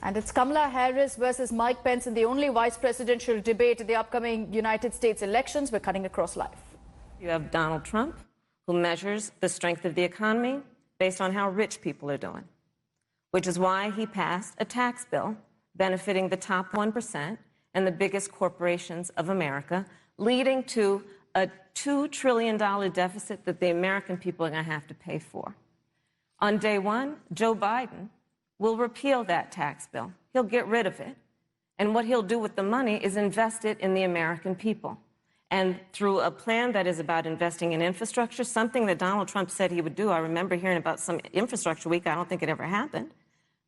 And it's Kamala Harris versus Mike Pence in the only vice presidential debate in the upcoming United States elections. We're cutting across live. You have Donald Trump, who measures the strength of the economy based on how rich people are doing, which is why he passed a tax bill benefiting the top 1% and the biggest corporations of America, leading to a $2 trillion deficit that the American people are going to have to pay for. On day one, Joe Biden will repeal that tax bill. He'll get rid of it. And what he'll do with the money is invest it in the American people. And through a plan that is about investing in infrastructure, something that Donald Trump said he would do. I remember hearing about some infrastructure week. I don't think it ever happened.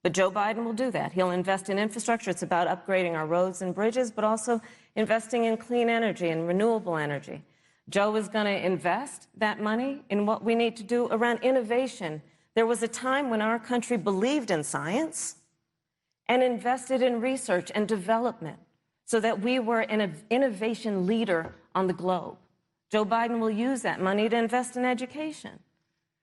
But Joe Biden will do that. He'll invest in infrastructure. It's about upgrading our roads and bridges, but also investing in clean energy and renewable energy. Joe is going to invest that money in what we need to do around innovation. There was a time when our country believed in science and invested in research and development so that we were an innovation leader on the globe. Joe Biden will use that money to invest in education.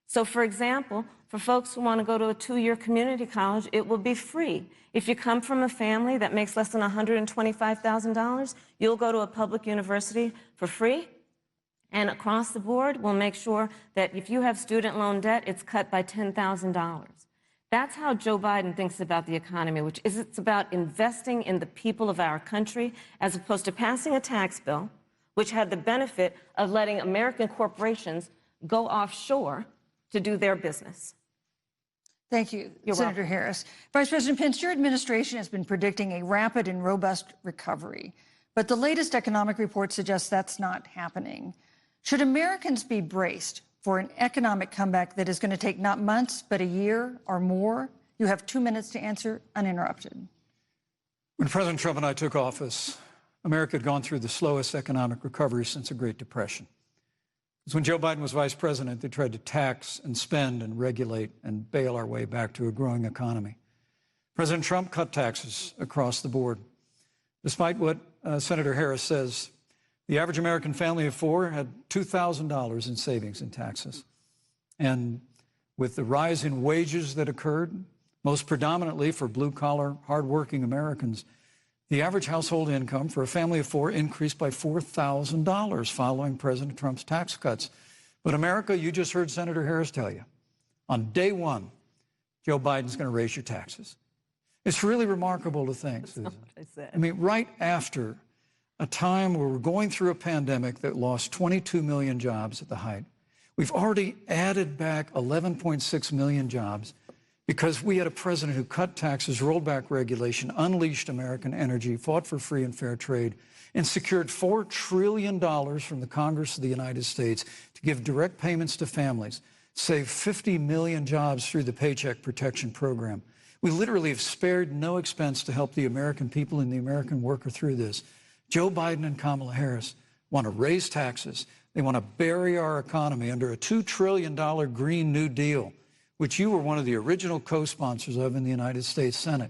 So, for example, for folks who want to go to a 2-year community college, it will be free. If you come from a family that makes less than $125,000, you'll go to a public university for free. And across the board, we'll make sure that if you have student loan debt, it's cut by $10,000. That's how Joe Biden thinks about the economy, which is it's about investing in the people of our country, as opposed to passing a tax bill, which had the benefit of letting American corporations go offshore to do their business. Thank you, You're Senator welcome. Harris. Vice President Pence, your administration has been predicting a rapid and robust recovery, but the latest economic report suggests that's not happening. Should Americans be braced for an economic comeback that is going to take not months, but a year or more? You have 2 minutes to answer, uninterrupted. When President Trump and I took office, America had gone through the slowest economic recovery since the Great Depression. Because when Joe Biden was vice president, they tried to tax and spend and regulate and bail our way back to a growing economy. President Trump cut taxes across the board. Despite what Senator Harris says, the average American family of 4 had $2,000 in savings in taxes. And with the rise in wages that occurred, most predominantly for blue-collar, hardworking Americans, the average household income for a family of 4 increased by $4,000 following President Trump's tax cuts. But America, you just heard Senator Harris tell you, on day one, Joe Biden's going to raise your taxes. It's really remarkable to think, Susan. I mean, right after a time where we're going through a pandemic that lost 22 million jobs at the height. We've already added back 11.6 million jobs because we had a president who cut taxes, rolled back regulation, unleashed American energy, fought for free and fair trade, and secured $4 trillion from the Congress of the United States to give direct payments to families, save 50 million jobs through the Paycheck Protection Program. We literally have spared no expense to help the American people and the American worker through this. Joe Biden and Kamala Harris want to raise taxes. They want to bury our economy under a $2 trillion Green New Deal, which you were one of the original co-sponsors of in the United States Senate.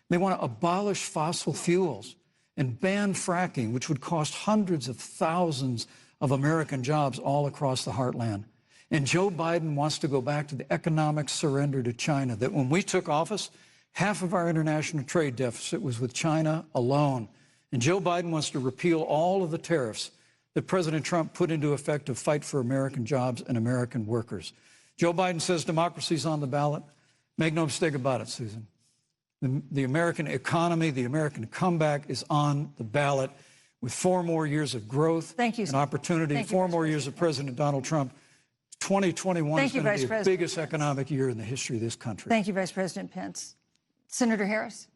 They want to abolish fossil fuels and ban fracking, which would cost hundreds of thousands of American jobs all across the heartland. And Joe Biden wants to go back to the economic surrender to China, that when we took office, half of our international trade deficit was with China alone. And Joe Biden wants to repeal all of the tariffs that President Trump put into effect to fight for American jobs and American workers. Joe Biden says democracy's on the ballot. Make no mistake about it, Susan. The American economy, the American comeback is on the ballot with 4 more years of growth and opportunity, 4 more years of President Donald Trump. 2021 is going to be the biggest economic year in the history of this country. Thank you, Vice President Pence. Senator Harris.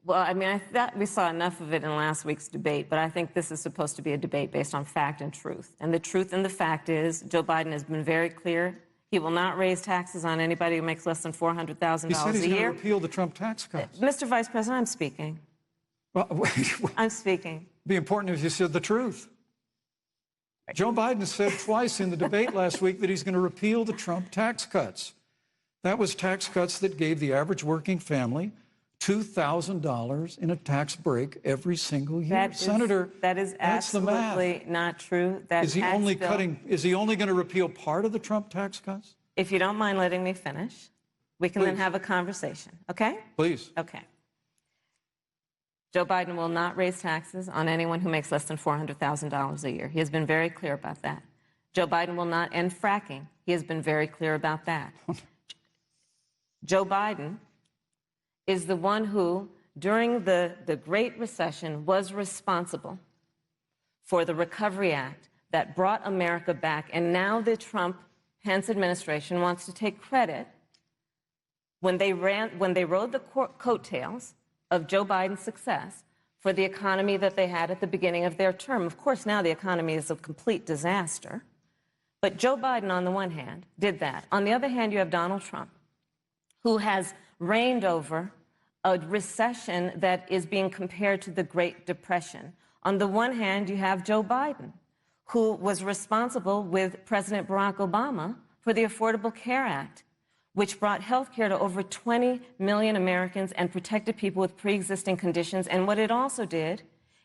Well, I mean, I thought we saw enough of it in last week's debate, but I think this is supposed to be a debate based on fact and truth. And the truth and the fact is Joe Biden has been very clear. He will not raise taxes on anybody who makes less than $400,000 a year. He said he's going to repeal the Trump tax cuts. Mr. Vice President, I'm speaking. Well, I'm speaking. It'd be important if you said the truth. Joe Biden said twice in the debate last week that he's going to repeal the Trump tax cuts. That was tax cuts that gave the average working family $2,000 in a tax break every single year. Senator, that is absolutely not true. Is he only going to repeal part of the Trump tax cuts? If you don't mind letting me finish, we can then have a conversation, okay? Please. Okay. Joe Biden will not raise taxes on anyone who makes less than $400,000 a year. He has been very clear about that. Joe Biden will not end fracking. He has been very clear about that. Joe Biden is the one who, during the Great Recession, was responsible for the Recovery Act that brought America back. And now the Trump-Pence administration wants to take credit when they rode the coattails of Joe Biden's success for the economy that they had at the beginning of their term. Of course, now the economy is a complete disaster. But Joe Biden, on the one hand, did that. On the other hand, you have Donald Trump, who has reigned over a recession that is being compared to the Great Depression. On the one hand, you have Joe Biden, who was responsible with President Barack Obama for the Affordable Care Act, which brought health care to over 20 million Americans and protected people with pre-existing conditions. And what it also did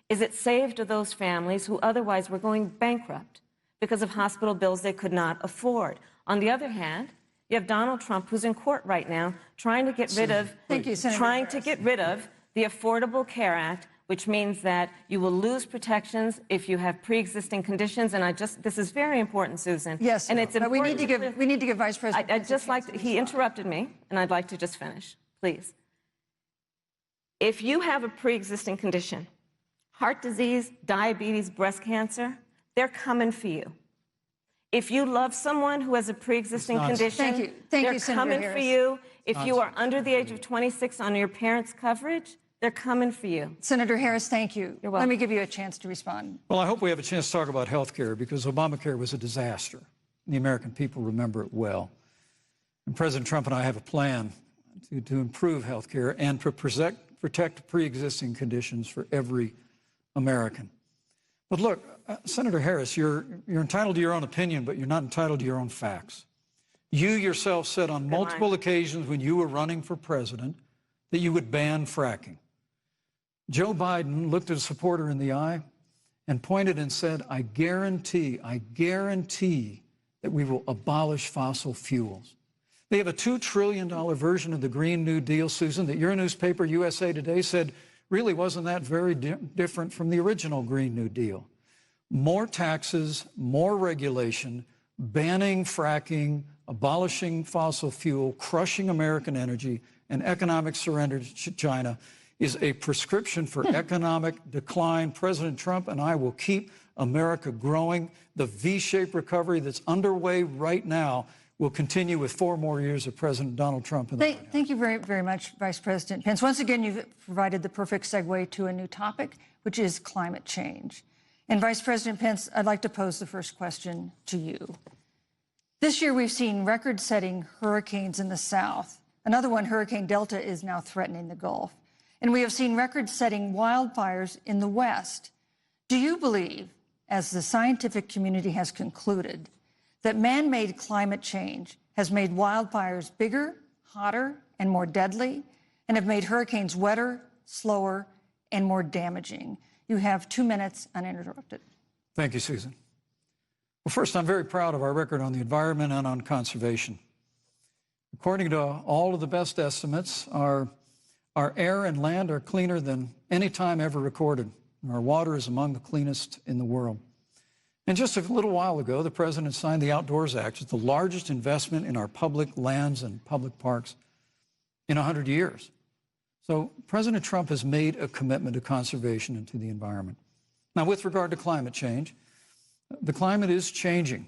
is it saved those families who otherwise were going bankrupt because of hospital bills they could not afford. On the other hand, you have Donald Trump, who's in court right now, trying to get rid of the Affordable Care Act, which means that you will lose protections if you have pre-existing conditions. And this is very important, Susan. Yes, and it's important. We need to give Vice President. I'd just like to, he interrupted me, and I'd like to just finish, please. If you have a pre-existing condition, heart disease, diabetes, breast cancer, they're coming for you. If you love someone who has a pre-existing condition, they're coming for you. If you are under the age of 26 on your parents' coverage, they're coming for you. Senator Harris, thank you. You're welcome. Let me give you a chance to respond. Well, I hope we have a chance to talk about health care, because Obamacare was a disaster. The American people remember it well. And President Trump and I have a plan to improve health care and to protect pre-existing conditions for every American. But look, Senator Harris, you're entitled to your own opinion, but you're not entitled to your own facts. You yourself said on multiple occasions when you were running for president that you would ban fracking. Joe Biden looked at a supporter in the eye and pointed and said, I guarantee that we will abolish fossil fuels. They have a $2 trillion version of the Green New Deal, Susan, that your newspaper, USA Today, said really wasn't that very different from the original Green New Deal. More taxes, more regulation, banning fracking, abolishing fossil fuel, crushing American energy, and economic surrender to China is a prescription for economic decline. President Trump and I will keep America growing. The V-shaped recovery that's underway right now will continue with 4 more years of President Donald Trump. Thank you very, very much, Vice President Pence. Once again, you've provided the perfect segue to a new topic, which is climate change. And Vice President Pence, I'd like to pose the first question to you. This year, we've seen record-setting hurricanes in the South. Another one, Hurricane Delta, is now threatening the Gulf. And we have seen record-setting wildfires in the West. Do you believe, as the scientific community has concluded, that man-made climate change has made wildfires bigger, hotter, and more deadly, and have made hurricanes wetter, slower, and more damaging? You have 2 minutes uninterrupted. Thank you, Susan. Well, first, I'm very proud of our record on the environment and on conservation. According to all of the best estimates, our air and land are cleaner than any time ever recorded. Our water is among the cleanest in the world. And just a little while ago, the President signed the Outdoors Act. It's the largest investment in our public lands and public parks in 100 years. So President Trump has made a commitment to conservation and to the environment. Now, with regard to climate change, the climate is changing.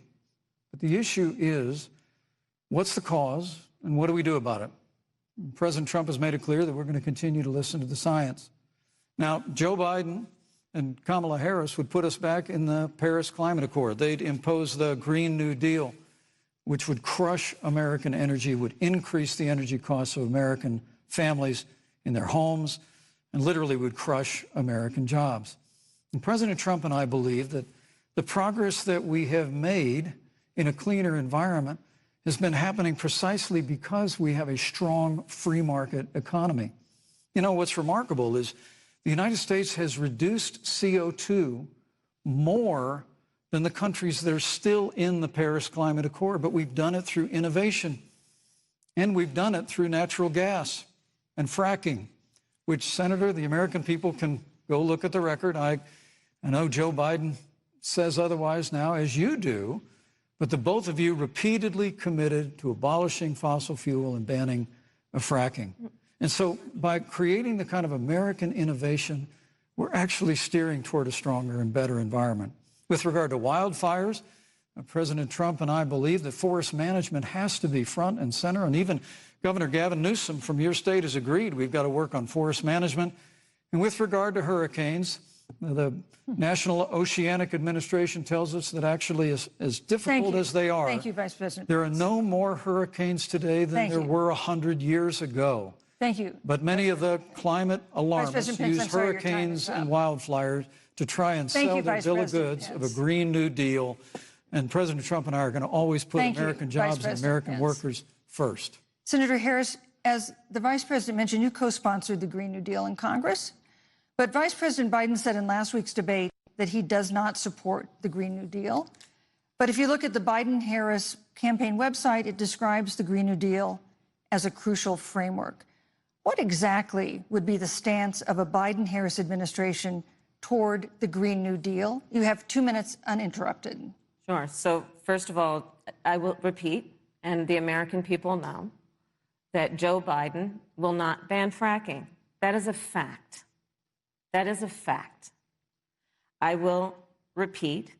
But the issue is, what's the cause and what do we do about it? President Trump has made it clear that we're going to continue to listen to the science. Now, Joe Biden and Kamala Harris would put us back in the Paris Climate Accord. They'd impose the Green New Deal, which would crush American energy, would increase the energy costs of American families in their homes, and literally would crush American jobs. And President Trump and I believe that the progress that we have made in a cleaner environment has been happening precisely because we have a strong free market economy. You know, what's remarkable is the United States has reduced CO2 more than the countries that are still in the Paris Climate Accord, but we've done it through innovation, and we've done it through natural gas and fracking. which, Senator, the American people can go look at the record. I know Joe Biden says otherwise now, as you do, but the both of you repeatedly committed to abolishing fossil fuel and banning fracking. And so by creating the kind of American innovation, we're actually steering toward a stronger and better environment. With regard to wildfires, President Trump and I believe that forest management has to be front and center, and even Governor Gavin Newsom from your state has agreed we've got to work on forest management. And with regard to hurricanes, the National Oceanic Administration tells us that actually as difficult as they are, Thank you, Vice President. There are no more hurricanes today than there were 100 years ago. Thank you. But many of the climate alarmists use hurricanes and wildfires to try and sell their bill of goods of a Green New Deal. And President Trump and I are going to always put American jobs and American workers first. Senator Harris, as the Vice President mentioned, you co-sponsored the Green New Deal in Congress. But Vice President Biden said in last week's debate that he does not support the Green New Deal. But if you look at the Biden-Harris campaign website, it describes the Green New Deal as a crucial framework. What exactly would be the stance of a Biden-Harris administration toward the Green New Deal? You have 2 minutes uninterrupted. Sure. So first of all, I will repeat, and the American people know, that Joe Biden will not ban fracking. That is a fact. That is a fact. I will repeat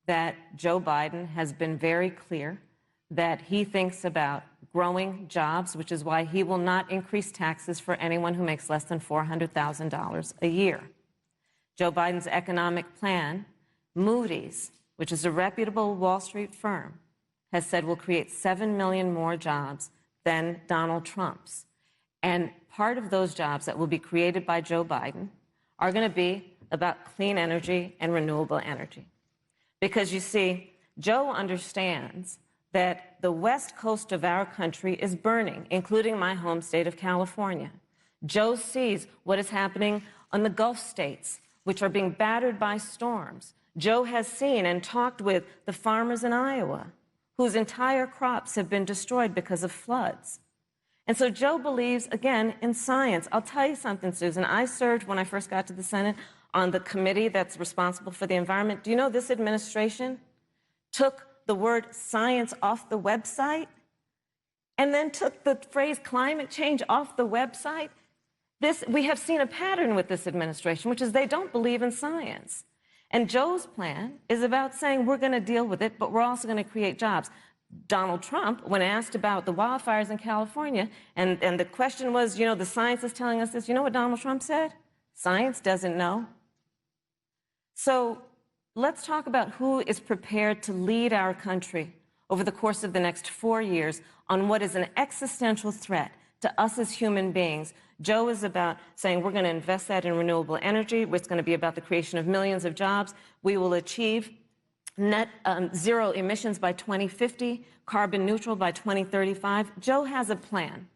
that Joe Biden has been very clear that he thinks about growing jobs, which is why he will not increase taxes for anyone who makes less than $400,000 a year. Joe Biden's economic plan, Moody's, which is a reputable Wall Street firm, has said will create 7 million more jobs than Donald Trump's. And part of those jobs that will be created by Joe Biden are going to be about clean energy and renewable energy. Because you see, Joe understands that the west coast of our country is burning, including my home state of California. Joe sees what is happening on the Gulf states, which are being battered by storms. Joe has seen and talked with the farmers in Iowa, whose entire crops have been destroyed because of floods. And so Joe believes, again, in science. I'll tell you something, Susan. I served, when I first got to the Senate, on the committee that's responsible for the environment. Do you know this administration took the word science off the website and then took the phrase climate change off the website? We have seen a pattern with this administration, which is they don't believe in science. And Joe's plan is about saying we're going to deal with it, but we're also going to create jobs. Donald Trump, when asked about the wildfires in California, and the question was, you know, the science is telling us this, you know what Donald Trump said? Science doesn't know. So let's talk about who is prepared to lead our country over the course of the next 4 years on what is an existential threat to us as human beings. Joe is about saying we're going to invest that in renewable energy. It's going to be about the creation of millions of jobs. We will achieve net zero emissions by 2050, carbon neutral by 2035. Joe has a plan.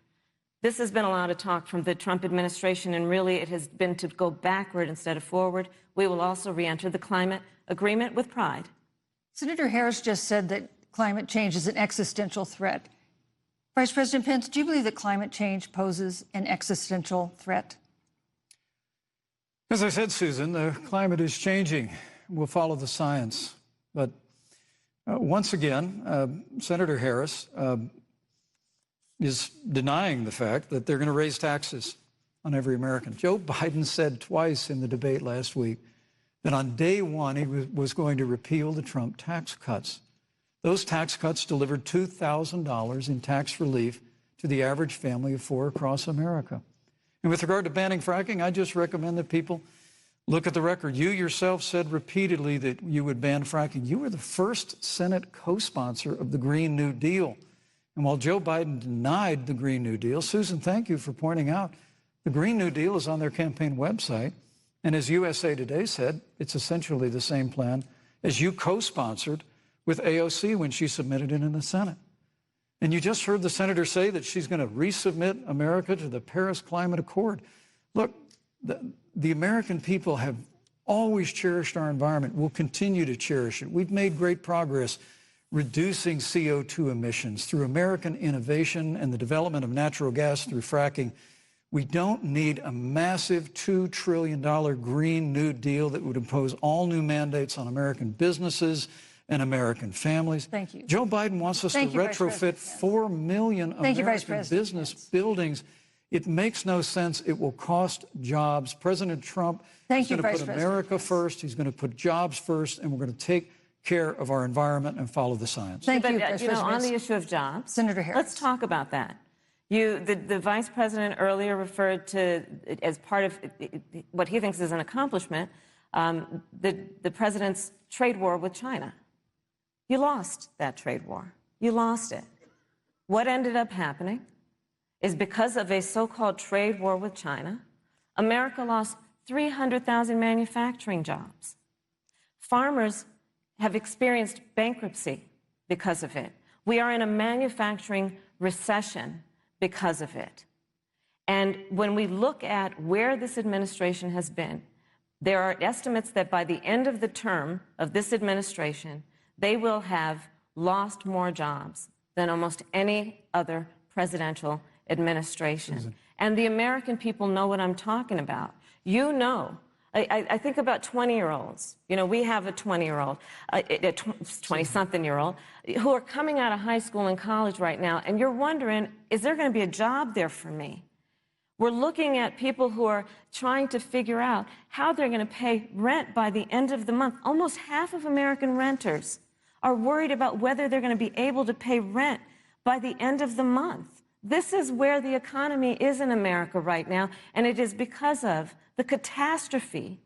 This has been a lot of talk from the Trump administration, and really it has been to go backward instead of forward. We will also re-enter the climate agreement with pride. Senator Harris just said that climate change is an existential threat. Vice President Pence, do you believe that climate change poses an existential threat? As I said, Susan, the climate is changing. We'll follow the science. But once again, Senator Harris is denying the fact that they're going to raise taxes on every American. Joe Biden said twice in the debate last week that on day one he was going to repeal the Trump tax cuts. Those tax cuts delivered $2,000 in tax relief to the average family of four across America. And with regard to banning fracking, I just recommend that people look at the record. You yourself said repeatedly that you would ban fracking. You were the first Senate co-sponsor of the Green New Deal. And while Joe Biden denied the Green New Deal, Susan, thank you for pointing out, the Green New Deal is on their campaign website. And as USA Today said, it's essentially the same plan as you co-sponsored with AOC when she submitted it in the Senate. And you just heard the senator say that she's going to resubmit America to the Paris Climate Accord. Look, the American people have always cherished our environment. We'll continue to cherish it. We've made great progress reducing CO2 emissions through American innovation and the development of natural gas through fracking. We don't need a massive $2 trillion Green New Deal that would impose all new mandates on American businesses and American families. Thank you. Joe Biden wants us to retrofit 4 million American business buildings. It makes no sense. It will cost jobs. President Trump is going to put America first. He's going to put jobs first, and we're going to take care of our environment and follow the science. Thank you, But, on the issue of jobs, Senator Harris. Let's talk about that. The vice president earlier referred to, as part of what he thinks is an accomplishment, the president's trade war with China. You lost that trade war. You lost it. What ended up happening is because of a so-called trade war with China, America lost 300,000 manufacturing jobs. Farmers have experienced bankruptcy because of it. We are in a manufacturing recession because of it. And when we look at where this administration has been, there are estimates that by the end of the term of this administration, they will have lost more jobs than almost any other presidential administration. And the American people know what I'm talking about. You know, I think about 20-year-olds. You know, we have a 20-year-old, a 20-something-year-old, who are coming out of high school and college right now, and you're wondering, is there going to be a job there for me? We're looking at people who are trying to figure out how they're going to pay rent by the end of the month. Almost half of American renters are worried about whether they're going to be able to pay rent by the end of the month. This is where the economy is in America right now, and it is because of the catastrophe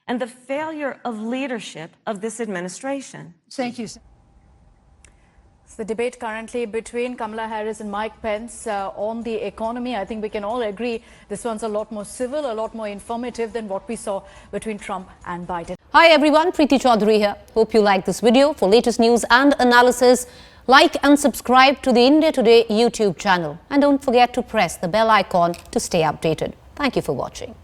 and the failure of leadership of this administration. Thank you. It's the debate currently between Kamala Harris and Mike Pence on the economy. I think we can all agree this one's a lot more civil, a lot more informative than what we saw between Trump and Biden. Hi everyone, Preeti Chaudhary here. Hope you like this video. For latest news and analysis, like and subscribe to the India Today YouTube channel. And don't forget to press the bell icon to stay updated. Thank you for watching.